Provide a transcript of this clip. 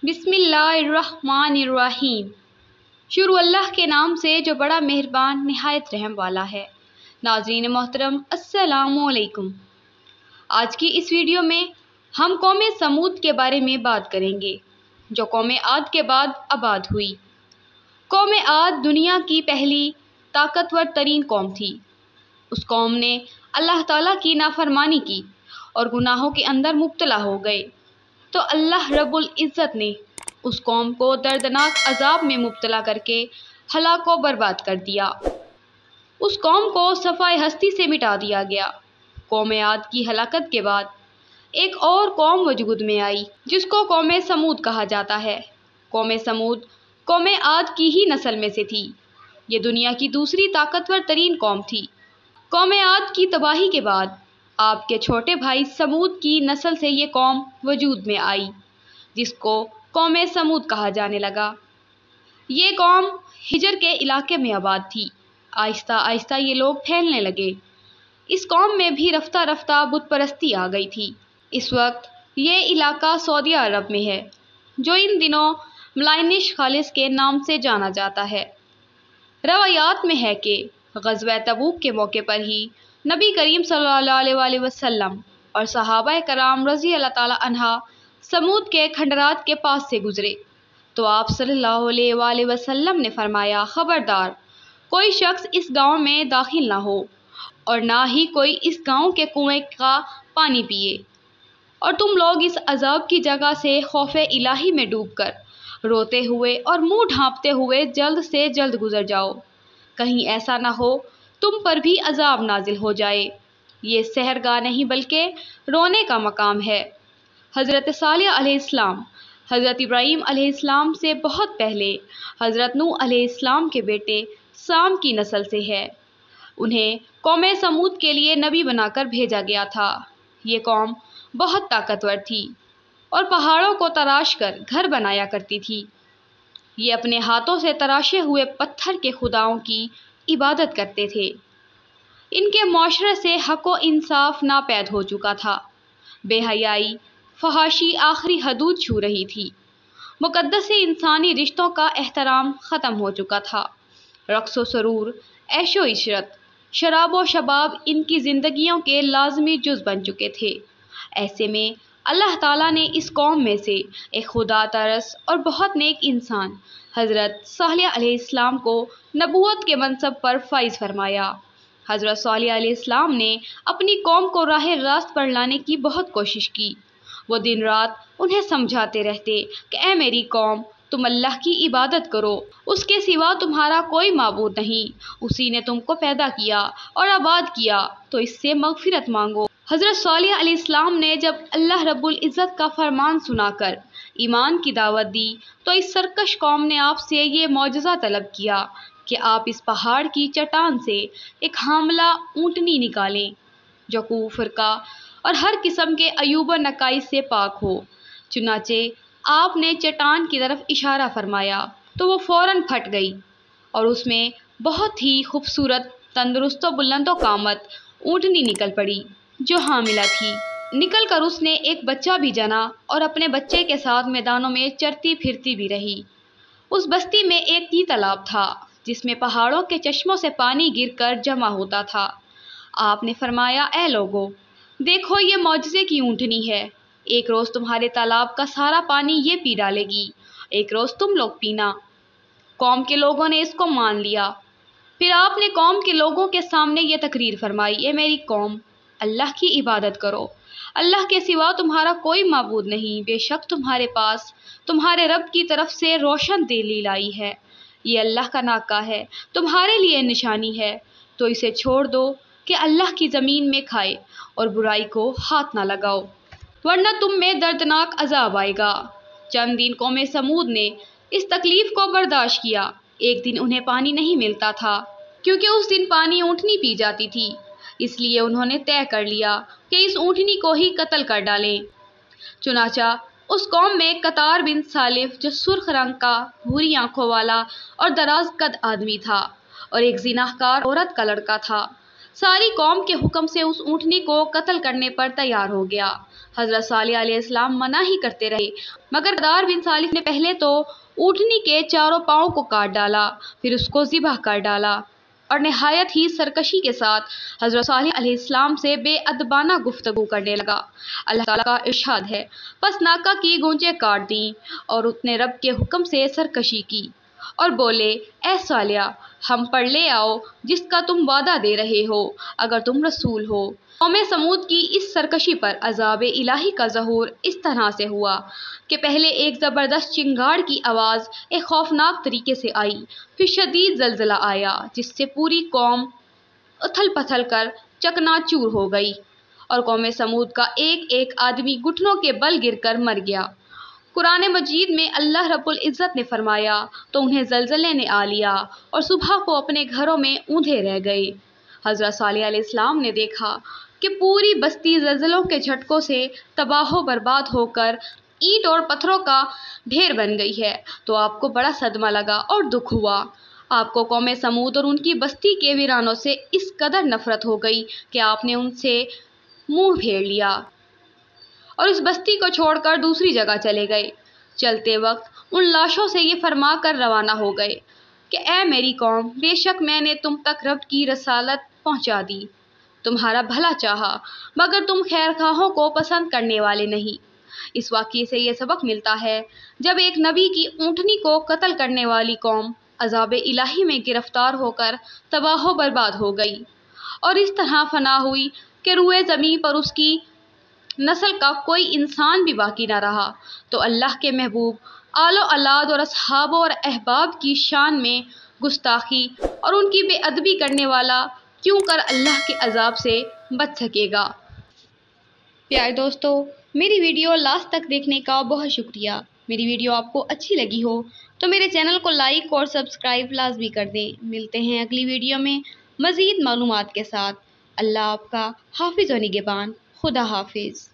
بسم اللہ الرحمن الرحیم۔ شروع اللہ کے نام سے جو بڑا مہربان نہایت رحم والا ہے۔ ناظرین محترم السلام علیکم۔ آج کی اس ویڈیو میں ہم قوم سمود کے بارے میں بات کریں گے جو قوم عاد کے بعد آباد ہوئی۔ قوم عاد دنیا کی پہلی طاقتور ترین قوم تھی۔ اس قوم نے اللہ تعالیٰ کی نافرمانی کی اور گناہوں کے اندر مبتلا ہو گئے تو اللہ رب العزت نے اس قوم کو دردناک عذاب میں مبتلا کر کے ہلاک و برباد کر دیا۔ اس قوم کو صفائے ہستی سے مٹا دیا گیا۔ قوم عاد کی ہلاکت کے بعد ایک اور قوم وجود میں آئی جس کو قوم سمود کہا جاتا ہے۔ قوم سمود قوم عاد کی ہی نسل میں سے تھی۔ یہ دنیا کی دوسری طاقتور ترین قوم تھی۔ قوم عاد کی تباہی کے بعد آپ کے چھوٹے بھائی سمود کی نسل سے یہ قوم وجود میں آئی جس کو قوم سمود کہا جانے لگا۔ یہ قوم ہجر کے علاقے میں آباد تھی۔ آہستہ آہستہ یہ لوگ پھیلنے لگے۔ اس قوم میں بھی رفتہ رفتہ بت پرستی آ گئی تھی۔ اس وقت یہ علاقہ سعودی عرب میں ہے جو ان دنوں ملائنش خالص کے نام سے جانا جاتا ہے۔ روایات میں ہے کہ غزوہ تبوک کے موقع پر ہی نبی کریم صلی اللہ علیہ وسلم اور صحابہ کرام رضی اللہ تعالی عنہ سمود کے کھنڈرات کے پاس سے گزرے تو آپ صلی اللہ علیہ وآلہ وسلم نے فرمایا، خبردار کوئی شخص اس گاؤں میں داخل نہ ہو اور نہ ہی کوئی اس گاؤں کے کنویں کا پانی پیے، اور تم لوگ اس عذاب کی جگہ سے خوف الہی میں ڈوب کر روتے ہوئے اور منہ ڈھانپتے ہوئے جلد سے جلد گزر جاؤ، کہیں ایسا نہ ہو تم پر بھی عذاب نازل ہو جائے۔ یہ سحرگاہ نہیں بلکہ رونے کا مقام ہے۔ حضرت صالح علیہ السلام حضرت ابراہیم علیہ السلام سے بہت پہلے حضرت نوح علیہ السلام کے بیٹے سام کی نسل سے ہے۔ انہیں قوم سمود کے لیے نبی بنا کر بھیجا گیا تھا۔ یہ قوم بہت طاقتور تھی اور پہاڑوں کو تراش کر گھر بنایا کرتی تھی۔ یہ اپنے ہاتھوں سے تراشے ہوئے پتھر کے خداؤں کی عبادت کرتے تھے۔ ان کے معاشرے سے حق و انصاف ناپید ہو چکا تھا۔ بے حیائی، فحاشی آخری حدود چھو رہی تھی۔ مقدس انسانی رشتوں کا احترام ختم ہو چکا تھا۔ رقص و سرور، عیش و عشرت، شراب و شباب ان کی زندگیوں کے لازمی جز بن چکے تھے۔ ایسے میں اللہ تعالیٰ نے اس قوم میں سے ایک خدا ترس اور بہت نیک انسان حضرت صالح علیہ السلام کو نبوت کے منصب پر فائز فرمایا۔ حضرت صالح علیہ السلام نے اپنی قوم کو راہ راست پر لانے کی بہت کوشش کی۔ وہ دن رات انہیں سمجھاتے رہتے کہ اے میری قوم، تم اللہ کی عبادت کرو، اس کے سوا تمہارا کوئی معبود نہیں، اسی نے تم کو پیدا کیا اور آباد کیا، تو اس سے مغفرت مانگو۔ حضرت صالح علیہ السلام نے جب اللہ رب العزت کا فرمان سنا کر ایمان کی دعوت دی تو اس سرکش قوم نے آپ سے یہ معجزہ طلب کیا کہ آپ اس پہاڑ کی چٹان سے ایک حاملہ اونٹنی نکالیں جو فرقہ اور ہر قسم کے عیوب و نقائص سے پاک ہو۔ چنانچہ آپ نے چٹان کی طرف اشارہ فرمایا تو وہ فوراً پھٹ گئی اور اس میں بہت ہی خوبصورت، تندرست و بلند و قامت اونٹنی نکل پڑی جو حاملہ تھی۔ نکل کر اس نے ایک بچہ بھی جنا اور اپنے بچے کے ساتھ میدانوں میں چرتی پھرتی بھی رہی۔ اس بستی میں ایک ہی تالاب تھا جس میں پہاڑوں کے چشموں سے پانی گر کر جمع ہوتا تھا۔ آپ نے فرمایا، اے لوگو، دیکھو یہ معجزے کی اونٹنی ہے۔ ایک روز تمہارے تالاب کا سارا پانی یہ پی ڈالے گی، ایک روز تم لوگ پینا۔ قوم کے لوگوں نے اس کو مان لیا۔ پھر آپ نے قوم کے لوگوں کے سامنے یہ تقریر فرمائی، اے میری قوم، اللہ کی عبادت کرو، اللہ کے سوا تمہارا کوئی معبود نہیں، بے شک تمہارے پاس تمہارے رب کی طرف سے روشن دلیل آئی ہے، یہ اللہ کا ناکہ ہے، تمہارے لیے نشانی ہے، تو اسے چھوڑ دو کہ اللہ کی زمین میں کھائے اور برائی کو ہاتھ نہ لگاؤ، ورنہ تم میں دردناک عذاب آئے گا۔ چند دن قوم سمود نے اس تکلیف کو برداشت کیا۔ ایک دن انہیں پانی نہیں ملتا تھا کیونکہ اس دن پانی اونٹنی پی جاتی تھی، اس لیے انہوں نے طے کر لیا کہ اس اونٹنی کو ہی قتل کر ڈالیں۔ چنانچہ اس قوم میں قطار بن سالف جو سرخ رنگ کا، بھوری آنکھوں والا اور دراز قد آدمی تھا اور ایک زناکار عورت کا لڑکا تھا، ساری قوم کے حکم سے اس اونٹنی کو قتل کرنے پر تیار ہو گیا۔ حضرت صالح علیہ السلام منع ہی کرتے رہے، مگر قدار بن صالح نے پہلے تو اونٹنی کے چاروں پاؤں کو کاٹ ڈالا، پھر اس کو ذبح کر ڈالا اور نہایت ہی سرکشی کے ساتھ حضرت صالح علیہ السلام سے بے ادبانہ گفتگو کرنے لگا۔ اللہ تعالیٰ کا ارشاد ہے، پس ناکا کی گونجیں کاٹ دیں اور اپنے رب کے حکم سے سرکشی کی اور بولے، اے صالح، ہم پر لے آؤ جس کا تم وعدہ دے رہے ہو اگر تم رسول ہو۔ قوم سمود کی اس سرکشی پر عذاب الہی کا ظہور اس طرح سے ہوا کہ پہلے ایک زبردست چنگاڑ کی آواز ایک خوفناک طریقے سے آئی، پھر شدید زلزلہ آیا جس سے پوری قوم اتھل پتھل کر چکنا چور ہو گئی اور قوم سمود کا ایک ایک آدمی گھٹنوں کے بل گر کر مر گیا۔ قرآن مجید میں اللہ رب العزت نے فرمایا، تو انہیں زلزلے نے آ لیا اور صبح کو اپنے گھروں میں اوندھے رہ گئے۔ حضرت صالح علیہ السلام نے دیکھا کہ پوری بستی زلزلوں کے جھٹکوں سے تباہ و برباد ہو کر اینٹ اور پتھروں کا ڈھیر بن گئی ہے، تو آپ کو بڑا صدمہ لگا اور دکھ ہوا۔ آپ کو قوم سمود اور ان کی بستی کے ویرانوں سے اس قدر نفرت ہو گئی کہ آپ نے ان سے منہ پھیر لیا اور اس بستی کو چھوڑ کر دوسری جگہ چلے گئے۔ چلتے وقت ان لاشوں سے یہ فرما کر روانہ ہو گئے کہ اے میری قوم، بے شک میں نے تم تک رب کی رسالت پہنچا دی، تمہارا بھلا چاہا، مگر تم خیر خواہوں کو پسند کرنے والے نہیں۔ اس واقعے سے یہ سبق ملتا ہے، جب ایک نبی کی اونٹنی کو قتل کرنے والی قوم عذاب الہی میں گرفتار ہو کر تباہ و برباد ہو گئی اور اس طرح فنا ہوئی کہ روئے زمین پر اس کی نسل کا کوئی انسان بھی باقی نہ رہا، تو اللہ کے محبوب آل و اولاد اور اصحاب اور احباب کی شان میں گستاخی اور ان کی بے ادبی کرنے والا کیوں کر اللہ کے عذاب سے بچ سکے گا۔ پیارے دوستو، میری ویڈیو لاسٹ تک دیکھنے کا بہت شکریہ۔ میری ویڈیو آپ کو اچھی لگی ہو تو میرے چینل کو لائک اور سبسکرائب لازمی کر دیں۔ ملتے ہیں اگلی ویڈیو میں مزید معلومات کے ساتھ۔ اللہ آپ کا حافظ و نگہبان۔ خدا حافظ۔